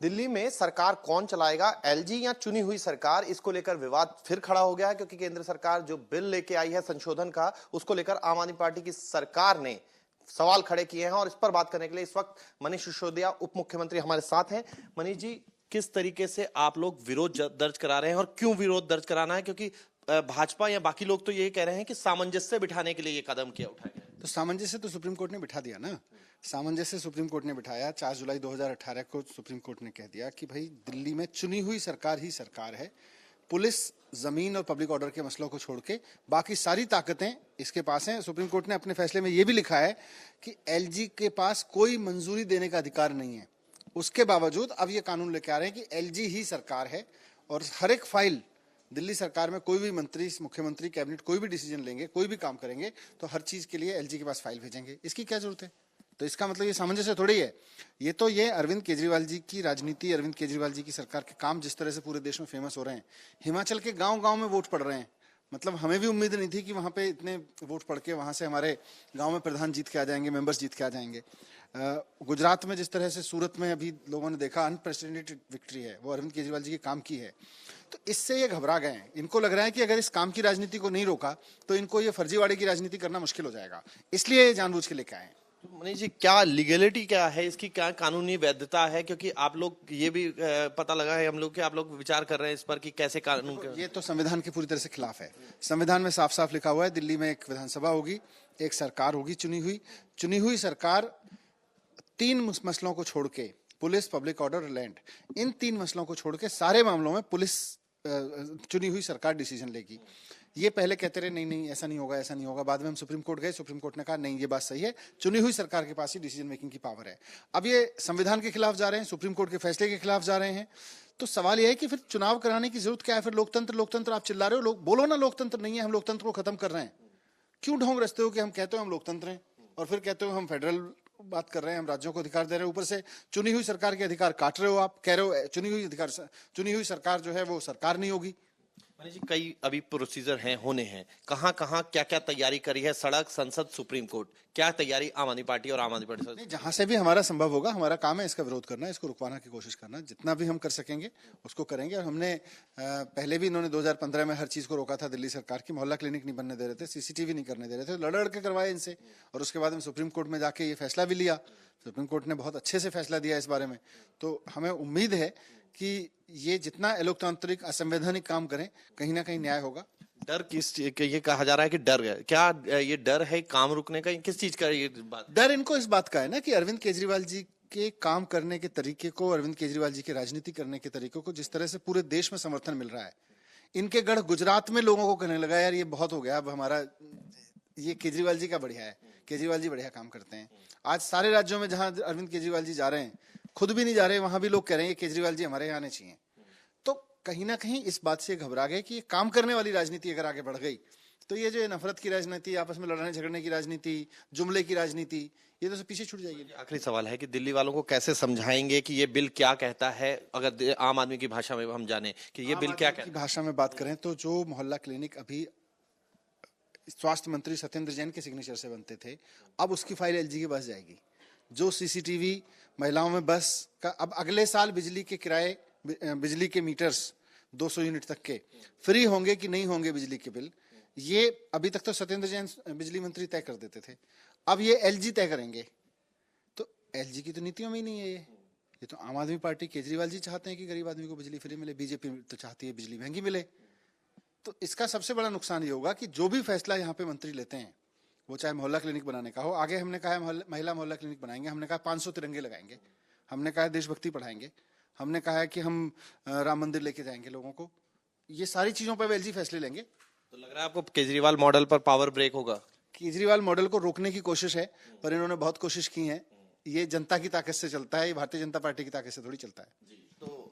दिल्ली में सरकार कौन चलाएगा, एलजी या चुनी हुई सरकार, इसको लेकर विवाद फिर खड़ा हो गया है क्योंकि केंद्र सरकार जो बिल लेके आई है संशोधन का, उसको लेकर आम आदमी पार्टी की सरकार ने सवाल खड़े किए हैं। और इस पर बात करने के लिए इस वक्त मनीष सिसोदिया उप मुख्यमंत्री हमारे साथ हैं। मनीष जी, किस तरीके से आप लोग विरोध दर्ज करा रहे हैं और क्यों विरोध दर्ज कराना है? क्योंकि भाजपा या बाकी लोग तो ये कह रहे हैं कि सामंजस्य बिठाने के लिए ये कदम किया उठाया गया। तो सामंजस्य तो सुप्रीम कोर्ट ने बिठा दिया ना। सामंजस्य सुप्रीम कोर्ट ने बिठाया। 4 जुलाई 2018 को सुप्रीम कोर्ट ने कह दिया कि भाई दिल्ली में चुनी हुई सरकार ही सरकार है। पुलिस, जमीन और पब्लिक ऑर्डर के मसलों को छोड़ के बाकी सारी ताकतें इसके पास हैं। सुप्रीम कोर्ट ने अपने फैसले में यह भी लिखा है कि एलजी के पास कोई मंजूरी देने का अधिकार नहीं है। उसके बावजूद अब ये कानून लेके आ रहे हैं कि एलजी ही सरकार है और हर एक फाइल दिल्ली सरकार में कोई भी मंत्री, मुख्यमंत्री, कैबिनेट कोई भी डिसीजन लेंगे, कोई भी काम करेंगे तो हर चीज के लिए एलजी के पास फाइल भेजेंगे। इसकी क्या जरूरत है? तो इसका मतलब ये सामंजस्य थोड़ी है। ये अरविंद केजरीवाल जी की राजनीति, अरविंद केजरीवाल जी की सरकार के काम जिस तरह से पूरे देश में फेमस हो रहे हैं, हिमाचल के गांव-गांव में वोट पड़ रहे हैं। मतलब हमें भी उम्मीद नहीं थी कि वहां पे इतने वोट पड़ के वहां से हमारे गांव में प्रधान जीत के आ जाएंगे, मेंबर्स जीत के आ जाएंगे। गुजरात में जिस तरह से, सूरत में अभी लोगों ने देखा अनप्रेसिडेंटेड विक्ट्री है, वो अरविंद केजरीवाल जी के काम की है। तो इससे ये घबरा गए हैं। इनको लग रहा है कि अगर इस काम की राजनीति को नहीं रोका तो इनको ये फर्जीवाड़े की राजनीति करना मुश्किल हो जाएगा, इसलिए ये जानबूझ के लेके आए हैं। मनीष जी, क्या लीगलिटी क्या है इसकी, क्या कानूनी वैधता है? क्योंकि आप लोग ये भी पता लगा है हम लोग कि आप लोग विचार कर रहे हैं इस पर कि कैसे कानून ये तो संविधान के पूरी तरह से खिलाफ है। संविधान में साफ साफ लिखा हुआ है दिल्ली में एक विधानसभा होगी, एक सरकार होगी चुनी हुई सरकार। 3 मसलों को छोड़ के, पुलिस, पब्लिक ऑर्डर और लैंड, इन 3 मसलों को छोड़ के सारे मामलों में पुलिस चुनी हुई सरकार डिसीजन लेगी। ये पहले कहते रहे नहीं नहीं ऐसा नहीं होगा, ऐसा नहीं होगा। बाद में हम सुप्रीम कोर्ट गए, सुप्रीम कोर्ट ने कहा नहीं ये बात सही है, चुनी हुई सरकार के पास ही डिसीजन मेकिंग की पावर है। अब ये संविधान के खिलाफ जा रहे हैं, सुप्रीम कोर्ट के फैसले के खिलाफ जा रहे हैं। तो सवाल यह है कि फिर चुनाव कराने की जरूरत क्या है? फिर लोकतंत्र आप चिल्ला रहे हो, लोग बोलो ना लोकतंत्र नहीं है, हम लोकतंत्र को खत्म कर रहे हैं। क्यों ढोंग रचते हो कि हम कहते हो हम लोकतंत्र हैं और फिर कहते हो हम फेडरल बात कर रहे हैं, हम राज्यों को अधिकार दे रहे हैं, ऊपर से चुनी हुई सरकार के अधिकार काट रहे हो। आप कह रहे हो चुनी हुई सरकार जो है वो सरकार नहीं होगी। मनीष जी, कई अभी प्रोसीजर हैं, होने हैं, कहां क्या क्या तैयारी करी है? सड़क, संसद, सुप्रीम कोर्ट, क्या तैयारी आम आदमी पार्टी और आम आदमी पार्टी नहीं, जहां से भी हमारा संभव होगा, हमारा काम है इसका विरोध करना, इसको रुकवाने की कोशिश करना। जितना भी हम कर सकेंगे उसको करेंगे। और हमने पहले भी इन्होंने 2015 में हर चीज को रोका था दिल्ली सरकार की। मोहल्ला क्लिनिक नहीं बनने दे रहे थे, सीसीटीवी नहीं करने दे रहे थे, लड़ के करवाए इनसे। और उसके बाद हम सुप्रीम कोर्ट में जाके ये फैसला भी लिया। सुप्रीम कोर्ट ने बहुत अच्छे से फैसला दिया इस बारे में। तो हमें उम्मीद है कि ये जितना अलोकतांत्रिक, असंवैधानिक काम करें, कहीं ना कहीं न्याय होगा। डर किस चीज का? ये कहा जा रहा है कि डर है, क्या ये डर है काम रुकने का? किस चीज का ये बात? डर इनको इस बात का है ना कि अरविंद केजरीवाल जी के काम करने के तरीके को, अरविंद केजरीवाल जी के राजनीति करने के तरीकों को जिस तरह से पूरे देश में समर्थन मिल रहा है, इनके गढ़ गुजरात में लोगों को कहने लगा यार ये बहुत हो गया, अब हमारा ये केजरीवाल जी का बढ़िया है, केजरीवाल जी बढ़िया काम करते हैं। आज सारे राज्यों में जहां अरविंद केजरीवाल जी जा रहे हैं, खुद भी नहीं जा रहे, वहां भी लोग कह रहे हैं केजरीवाल जी हमारे यहाँ आने चाहिए। तो कहीं ना कहीं इस बात से घबरा गए कि ये काम करने वाली राजनीति अगर आगे बढ़ गई तो ये जो नफरत की राजनीति, आपस में लड़ने झगड़ने की राजनीति, जुमले की राजनीति, ये तो सब पीछे छूट जाएगी। आखिरी सवाल है कि दिल्ली वालों को कैसे समझाएंगे कि ये बिल क्या कहता है? अगर आम आदमी की भाषा में हम जाने कि ये बिल क्या कहता है। भाषा में बात करें तो जो मोहल्ला क्लिनिक अभी स्वास्थ्य मंत्री सत्येंद्र जैन के सिग्नेचर से बनते थे, अब उसकी फाइल एलजी के पास जाएगी। जो सीसीटीवी महिलाओं में बस का, अब अगले साल बिजली के किराए, बिजली के मीटर्स 200 यूनिट तक के फ्री होंगे कि नहीं होंगे बिजली के बिल, ये अभी तक तो सत्येंद्र जैन बिजली मंत्री तय कर देते थे, अब ये एलजी तय करेंगे। तो एलजी की तो नीतियों में ही नहीं है ये तो आम आदमी पार्टी, केजरीवाल जी चाहते हैं कि गरीब आदमी को बिजली फ्री मिले, बीजेपी तो चाहती है बिजली महंगी मिले। तो इसका सबसे बड़ा नुकसान ये होगा कि जो भी फैसला यहाँ पे मंत्री लेते हैं, वो चाहे मोहल्ला क्लिनिक बनाने का हो, आगे हमने कहा है महिला मोहल्ला क्लिनिक बनाएंगे, हमने कहा 500 तिरंगे लगाएंगे, हमने कहा देशभक्ति पढ़ाएंगे, हमने कहा है कि हम राम मंदिर लेके जाएंगे लोगों को। ये सारी चीजों पर एलजी फैसले लेंगे। तो लग रहा है आपको केजरीवाल मॉडल पर पावर ब्रेक होगा? केजरीवाल मॉडल को रोकने की कोशिश है, पर इन्होंने बहुत कोशिश की है। ये जनता की ताकत से चलता है, ये भारतीय जनता पार्टी की ताकत से थोड़ी चलता है। तो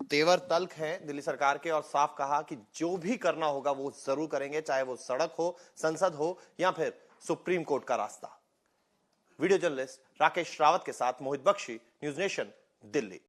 तेवर तल्ख है दिल्ली सरकार के और साफ कहा कि जो भी करना होगा वो जरूर करेंगे, चाहे वो सड़क हो, संसद हो या फिर सुप्रीम कोर्ट का रास्ता। वीडियो जर्नलिस्ट राकेश रावत के साथ मोहित बख्शी, न्यूज नेशन, दिल्ली।